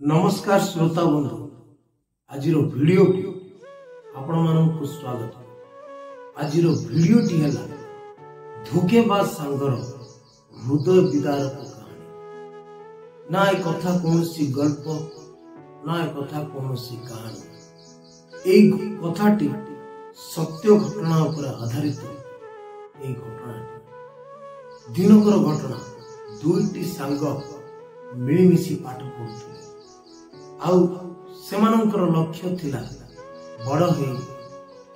नमस्कार श्रोता बंधु आज वीडियो आपण मानक स्वागत। आज वीडियोटी है धोखेबाज सांगर हृदय विदारक कहानी। ना एक कथा कौन सी गल्प ना एक कथा कौन सी कहानी। एक कथाटी सत्य घटना पर आधारित। एक घटना दिनकर घटना दुईटी सांग मिलमिशी पाठ पढ़ुଥିଲେ। आउ सेमानंकर लक्ष्य थिला बड़ हे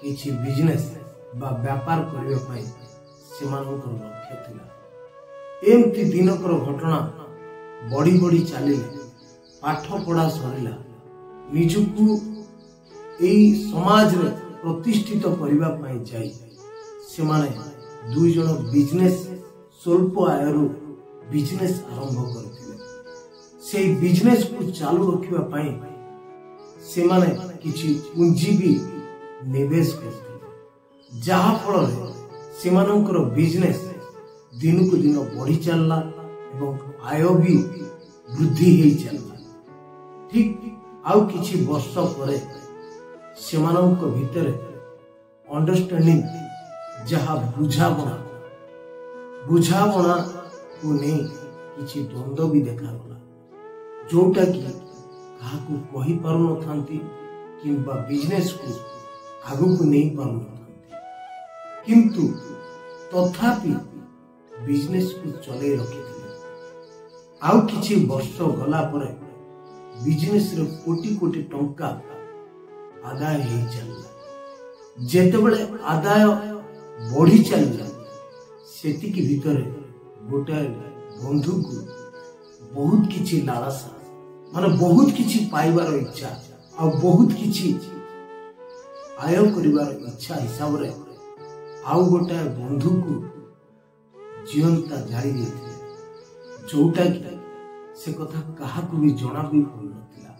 किछि बिजनेस बा व्यापार करबे पई सेमानंकर लक्ष्य थिला। एमती दिनकर घटना बड़ी बड़ी चलिले पाठ पढ़ा सरिला निजुकु एई समाज रे प्रतिष्ठित करबा पई जाई सेमाने दुई जण बिजनेस स्वल्प आयरु बिजनेस आरंभ करथिले। से बिजनेस को चालू रखिबा पई सेमाने किछि पूंजी भी निवेश करथिले, जहा फल रे सेमानंकर बिजनेस दिन को दिन बढ़ी चलला एवं आय भी वृद्धि हेई चलला। ठीक आउ किछि वर्ष परे सेमानंक भितरे अंडरस्टैंडिंग जहा बुझाबना को नहीं किछि द्वंद्व भी देखागला, जोटा कि काहाकू कही पारु नथांती किंबा बिजनेस को आगु को नहीं पारु नथांती, किंतु तथापि बिजनेस को चले रखिथिले। आउ किछि वर्ष गला परे बिजनेस रे कोटी कोटी टंका आदाय हेई चलला। जेतेबेले आदाय बढ़ी चलला सेतिकी भितरे गोटाए बंधु को बहुत किछि लालसा माने बहुत किछि पाइबार इच्छा आ बहुत किछि आय करिबार इच्छा हिसाब रे आउ गोटाए बंधु को जीवंता जारी देथिले, जोटा कि से कथा काहाकू भी जणा भी पड़ नथिला।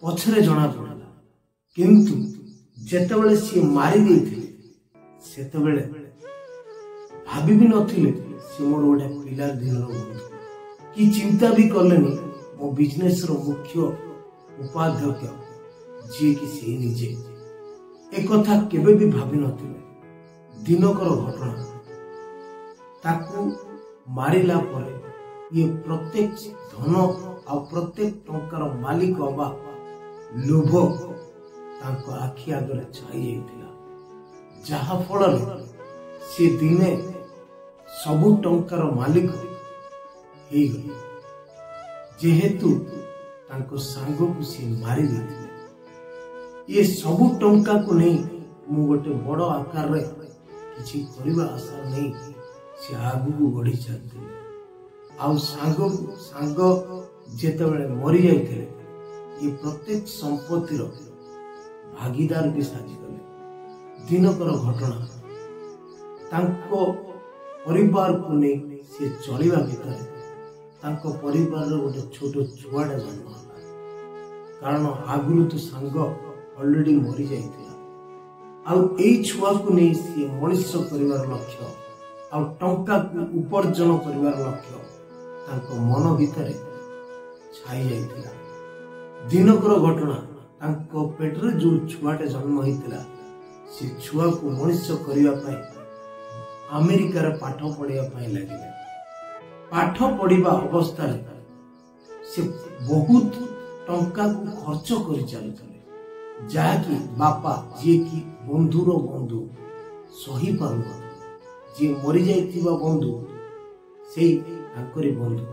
पछरे जणा पड़ला, किंतु जेतेबेले से मारी देथिले सेतेबेले भाबी भी नथिले से मोर गोटे पिलार दिनर बंधु कि चिंता भी कलेनी मो बिजनेस रो मुख्य उपाध्यक्ष जी कि से निजे एक कथा केबे भी भाबी नथिले। दिनकर घटना ताकू मारिला परे ये प्रत्येक धन आ प्रत्येक टंकार मालिक हवा लोभ तांको आखि आगरे छाई जाइथिला, जहा फल से दिने सबु टंकार मालिक हेई गले। जेहेतु तांको सांगो को सी मारी देथिले ये सबु टंका को नहीं मु गोटे बड़ आकार रे किछि करबा आशा नहीं से आगु को बढ़ी चलथिले। आउ सांग जेतेबेले मरी जाइथिले ये प्रत्येक संपत्ति रो भागीदार भी साजी गले। दिनकर घटना तांको परिवार को नहीं से चलिबा भितर तांको परिवार रो गोटे छोट छुआटा जन्म होला, कारण आगुरु तो सांग ऑलरेडी मरी जाइथिला। आउ एई छुआ को नहीं से मनुष्य परिवार लक्ष्य आउ टंका को उपार्जन परिवार लक्ष्य तांको मन भितर छाई जाइथिला। दिनकर घटना तांको पेटरे जो छुआटे जन्म होइतिला से छुआ को मनुष्य करिया पई अमेरिका रे पाठ पढ़िया पई लागिले। पाठ पढ़िबा अवस्था से बहुत टंका को खर्च करि चलुतले, जहा कि बापा जे कि बंधुर बंधु सही पारु जे मरी जाइथिबा बंधु सेई तांकरी बंधु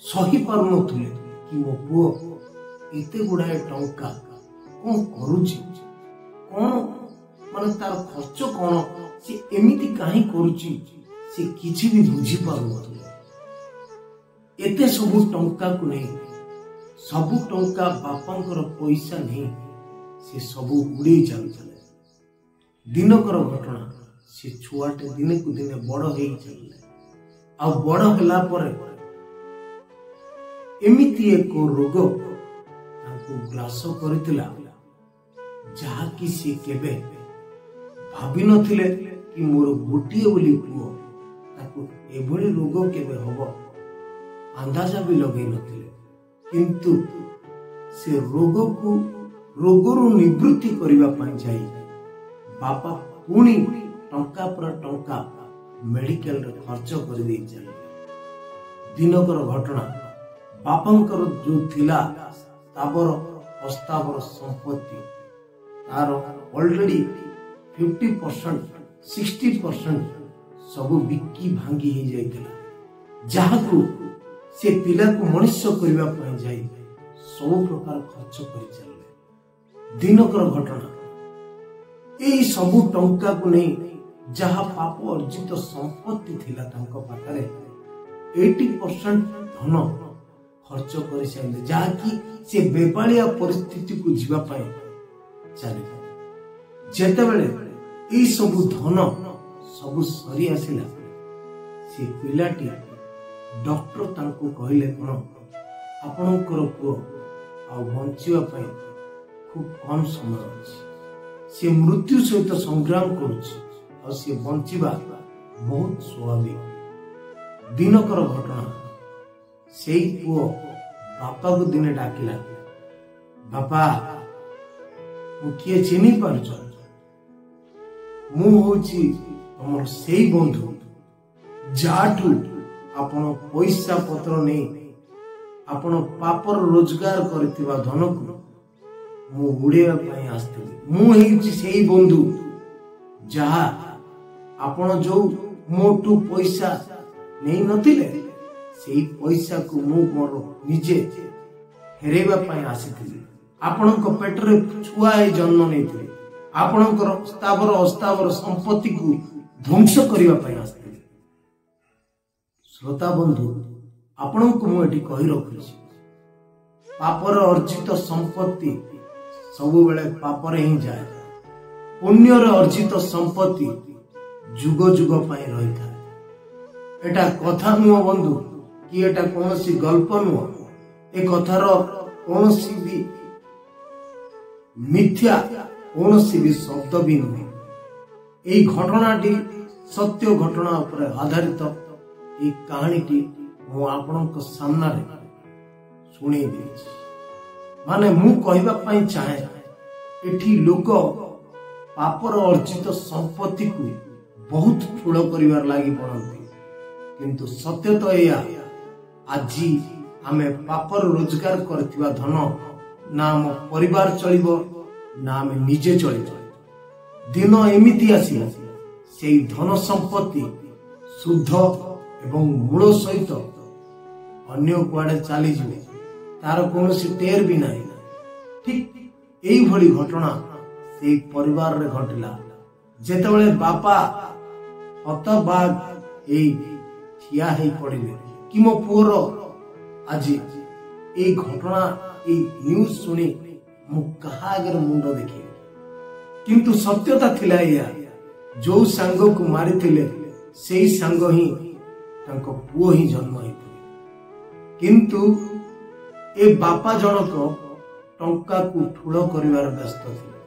सही पारु नथुले कि मो पुओ एते गुडाए टंका कोन करूची, कोन माने तार खर्च कोन से एमिति काहे करूची से किछि भी बुझी पारु नथुले। एते सबु टंका को नहीं सबु टंका बापांकर पैसा नहीं से सबु उड़ी जाउतले। दिनकर घटना से छुआटे दिने को दिने बड़ हेई चलले। आ बड़ होला परे एमिति एक रोग तांको ग्रास करथिला, जहा कि से केबे भाबी नथिले कि मोर गोटिए बोली पुओ ताकू एभली रोग केबे हबो अंदाजा भी लगे नथिले। किंतु से रोगरू निवृत्ति करने जाई बापा पुणी टंका पर टंका मेडिकल रे खर्च कर दे चले। दिनकर घटना बापांकर जो थिला ताबर अस्ताबर संपत्ति तार ऑलरेडी 50% 60% सब बिकी भांगी ही जाइतिला, जहाकू से पिला को मनुष्य करबा पय जाई सब प्रकार खर्च कर चलले। दिनकर घटना एई सब टंका को नहीं जहा पाप अर्जित संपत्ति थिला तांको पाखरे 80% धन खर्च कर साइले, जहाकि से बेपालिया परिस्थिति को जीवा पाए चले। जेतेबेले एई सब धन सब सरी आसिला से पिलाटी डॉक्टर तांको कहले कोन आपनकर पुओ आ बंचिवा पाए खूब कम समय अछि, से मृत्यु सहित संग्राम करुछि और से बंचिबा बहुत स्वाभाविक। दिनकर घटना से पुओ बापा को दिने डाकिला, बापा मु किए चिनी पारुछ, मु होछि हमर सेई बंधु जाठू आपण पैसा पत्र नहीं आपण पापर रोजगार करथिबा धन को मु उड़ेवा पई आस्थिली। मु हेछि सेई बंधु जहा आपण जो मोटू पैसा नहीं नथिले सेई पैसा को मु मोर निजे फेरेबा पई आसिथिली। आपणक पेटरे छुआ हे जन्म नैथिले, आपणकर स्थावर अस्तावर संपत्ति को ध्वंस करिवा पई आस्थिली। श्रोता बंधु आपण को मुझे कही रखुची पापर अर्जित संपत्ति सब बेले पापर ही जाए, पुण्यर अर्जित संपत्ति जुग जुग पाई रही था। एटा कथा नुह बंधु कि एटा कौनसी गल्प नुह, ए कथार कौनसी भी मिथ्या कौनसी भी शब्द भी नुहे। एई घटनाटी सत्य घटना उपर आधारित एक कहानी टी मु आपनक सामना रे सुने देछि। माने मु कहबा पई चाहे एठी लोक पापर अर्जित संपत्ति को बहुत ठुल करिवार लागि पड़ती, किंतु सत्य तो या आज आमे पापर रोजगार करथिबा धन ना हम परिवार चलिबो ना आमे निजे चलिबो। दिन एमिति आसीला सेई धन संपत्ति शुद्ध एवं मूल सहित अन्य कुआडे चली जाए तार कौन टेर भी नहीं। ठीक यही भली घटना से परिवार रे घटिला, जेतेबेले बापा हतबाग ठिया हे पड़िले कि मो पुओर आज ए घटना ए न्यूज सुनी मु कहा आगे मुंड देखी। किंतु सत्यता थिला या जो सांग को मारी थिले सेई सांग ही तांको पुओ ही जन्म होइथिले, किंतु ए बापा जनक टंका को ठुल करिवार व्यस्त थिले।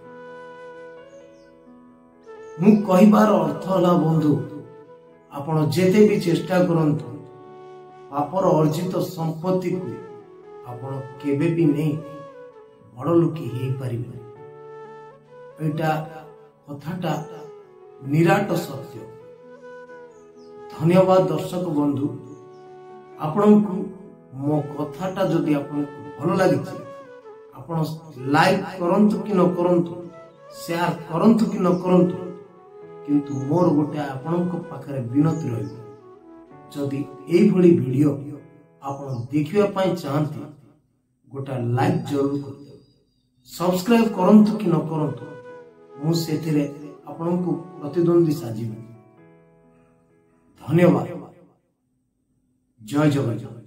मु कहिबार अर्थ हला बंधु आपण जेते भी चेष्टा करंतु पापर अर्जित संपत्ति को आपण केबे भी नहीं बड़ लोकी हे परिबे। एटा कथाटा निराट सत्य। धन्यवाद दर्शक बंधु, आपण को मो कथाटा जदि आपण को भल लागि आपण लाइक करंतु कि न करंतु, शेयर करंतु कि न करंतु, किंतु मोर गोटे आपण को पाखरे विनती रहइबो जदि एई भली वीडियो आपण देखिबा पई चाहंती गोटे लाइक जरूर करते, सब्सक्राइब करंतु कि न करंतु, मु सेथिरे आपण को प्रतिद्वंदी साजिबी। धन्यवाद। जय जगन्नाथ।